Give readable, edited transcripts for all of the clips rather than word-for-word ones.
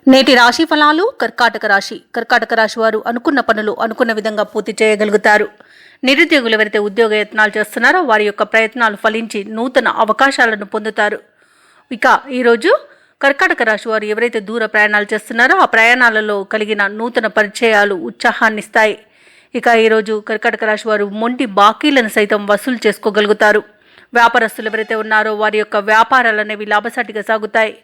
నేటి రాశి ఫలాలు. కర్కాటక రాశి వారు అనుకున్న పనులు అనుకున్న విధంగా పూర్తి చేయగలుగుతారు. నిరుద్యోగులు ఎవరైతే ఉద్యోగ యత్నాలు చేస్తున్నారో వారి యొక్క ప్రయత్నాలు ఫలించి నూతన అవకాశాలను పొందుతారు. ఇక ఈరోజు కర్కాటక రాశి వారు ఎవరైతే దూర ప్రయాణాలు చేస్తున్నారో ఆ ప్రయాణాలలో కలిగిన నూతన పరిచయాలు ఉత్సాహాన్నిస్తాయి. ఇక ఈరోజు కర్కాటక రాశి వారు మొండి బాకీలను సైతం వసూలు చేసుకోగలుగుతారు. వ్యాపారస్తులు ఎవరైతే ఉన్నారో వారి యొక్క వ్యాపారాలు అనేవి లాభసాటిగా సాగుతాయి.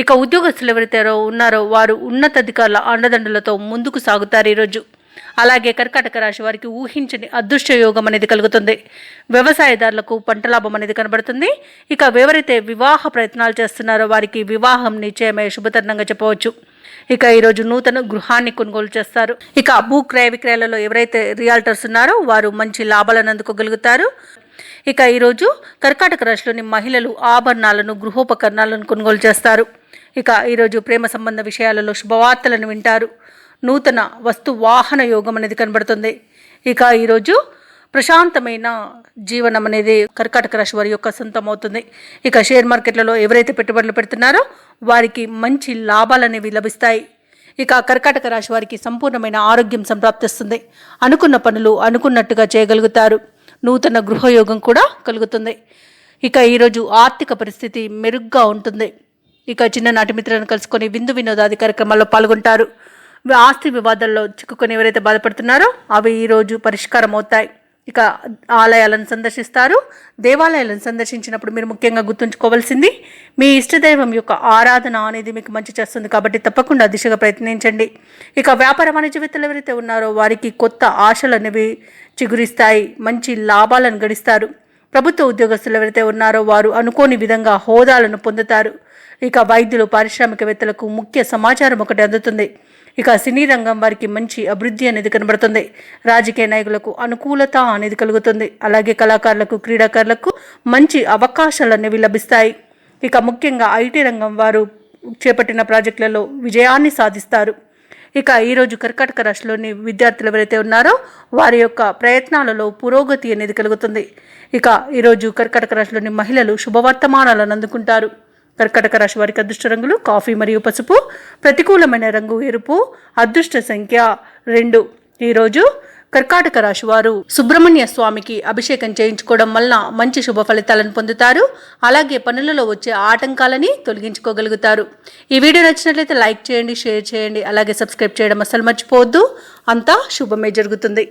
ఇక ఉద్యోగస్తులు ఎవరైతే ఉన్నారో వారు ఉన్నతాధికారుల అండదండలతో ముందుకు సాగుతారు ఈరోజు. అలాగే కర్కాటక రాశి వారికి ఊహించని అదృష్ట యోగం అనేది కలుగుతుంది. వ్యవసాయదారులకు పంట లాభం అనేది కనబడుతుంది. ఇక ఎవరైతే వివాహ ప్రయత్నాలు చేస్తున్నారో వారికి వివాహం నిశ్చయమే శుభతరుణంగా చెప్పవచ్చు. ఇక ఈరోజు నూతన గృహాన్ని కొనుగోలు చేస్తారు. ఇక భూ క్రయ విక్రయాలలో ఎవరైతే రియాల్టర్స్ ఉన్నారో వారు మంచి లాభాలను అందుకోగలుగుతారు. ఇక ఈరోజు కర్కాటక రాశిలోని మహిళలు ఆభరణాలను గృహోపకరణాలను కొనుగోలు చేస్తారు. ఇక ఈరోజు ప్రేమ సంబంధ విషయాలలో శుభవార్తలను వింటారు. నూతన వస్తు వాహన యోగం అనేది కనబడుతుంది. ఇక ఈరోజు ప్రశాంతమైన జీవనం అనేది కర్కాటక రాశి వారి యొక్క సొంతం అవుతుంది. ఇక షేర్ మార్కెట్లలో ఎవరైతే పెట్టుబడులు పెడుతున్నారో వారికి మంచి లాభాలు అనేవి లభిస్తాయి. ఇక కర్కాటక రాశి వారికి సంపూర్ణమైన ఆరోగ్యం సంప్రాప్తిస్తుంది. అనుకున్న పనులు అనుకున్నట్టుగా చేయగలుగుతారు. నూతన గృహయోగం కూడా కలుగుతుంది. ఇక ఈరోజు ఆర్థిక పరిస్థితి మెరుగ్గా ఉంటుంది. ఇక చిన్ననాటి మిత్రులను కలుసుకొని విందు వినోదాది కార్యక్రమాల్లో పాల్గొంటారు. ఆస్తి వివాదాల్లో చిక్కుకొని ఎవరైతే బాధపడుతున్నారో అవి ఈరోజు పరిష్కారం అవుతాయి. ఇక ఆలయాలను సందర్శిస్తారు. దేవాలయాలను సందర్శించినప్పుడు మీరు ముఖ్యంగా గుర్తుంచుకోవాల్సింది మీ ఇష్టదైవం యొక్క ఆరాధన అనేది మీకు మంచి చేస్తుంది. కాబట్టి తప్పకుండా దిశగా ప్రయత్నించండి. ఇక వ్యాపార వాణిజ్యవేత్తలు ఎవరైతే ఉన్నారో వారికి కొత్త ఆశలు అనేవి చిగురిస్తాయి. మంచి లాభాలను గడిస్తారు. ప్రభుత్వ ఉద్యోగస్తులు ఎవరైతే ఉన్నారో వారు అనుకోని విధంగా హోదాలను పొందుతారు. ఇక వైద్యులు పారిశ్రామికవేత్తలకు ముఖ్య సమాచారం ఒకటి అందుతుంది. ఇక సినీ రంగం వారికి మంచి అభివృద్ధి అనేది కనబడుతుంది. రాజకీయ నాయకులకు అనుకూలత అనేది కలుగుతుంది. అలాగే కళాకారులకు క్రీడాకారులకు మంచి అవకాశాలు అనేవి లభిస్తాయి. ఇక ముఖ్యంగా ఐటీ రంగం వారు చేపట్టిన ప్రాజెక్టులలో విజయాన్ని సాధిస్తారు. ఇక ఈరోజు కర్కాటక రాశిలోని విద్యార్థులు ఎవరైతే ఉన్నారో వారి యొక్క ప్రయత్నాలలో పురోగతి అనేది కలుగుతుంది. ఇక ఈరోజు కర్కాటక రాశిలోని మహిళలు శుభవర్తమానాలను అందుకుంటారు. కర్కాటక రాశి వారికి అదృష్ట రంగులు కాఫీ మరియు పసుపు. ప్రతికూలమైన రంగు ఎరుపు. అదృష్ట సంఖ్య 2. ఈరోజు కర్కాటక రాశి వారు సుబ్రహ్మణ్య స్వామికి అభిషేకం చేయించుకోవడం వల్ల మంచి శుభ ఫలితాలను పొందుతారు. అలాగే పనులలో వచ్చే ఆటంకాలని తొలగించుకోగలుగుతారు. ఈ వీడియో నచ్చినట్లయితే లైక్ చేయండి, షేర్ చేయండి, అలాగే సబ్స్క్రైబ్ చేయడం అస్సలు మర్చిపోవద్దు. అంతా శుభమే జరుగుతుంది.